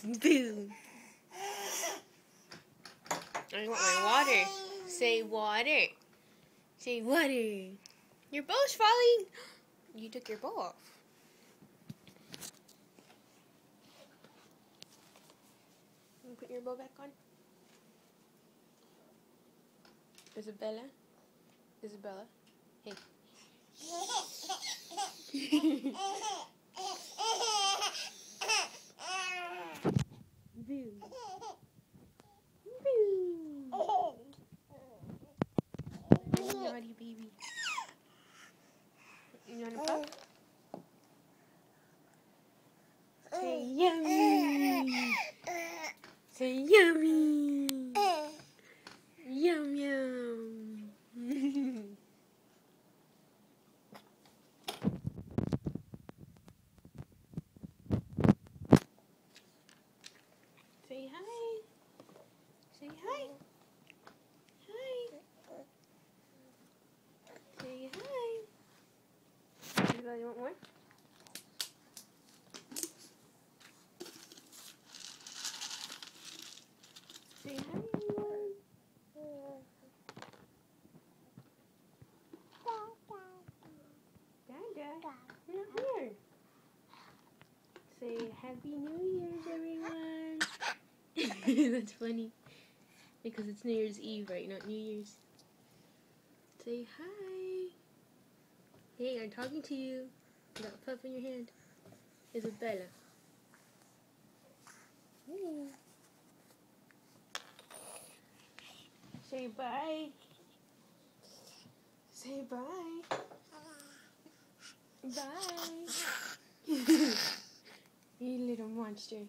Boom. I want my water. Say water. Say water. Your bow's falling. You took your bow off. You put your bow back on. Isabella? Isabella? Hey. Boo. Boo. Naughty baby. You want a pup? Say yummy. Say yummy. Yum yum. Say hi. Say hi. Hi. Say hi. You want more? Say hi, everyone. Dada. You're not here. Say Happy New Year's, everyone. That's funny. Because it's New Year's Eve, right? Not New Year's. Say hi. Hey, I'm talking to you. You got a pup in your hand. Isabella. Hey. Say bye. Say bye. Bye. You little monster.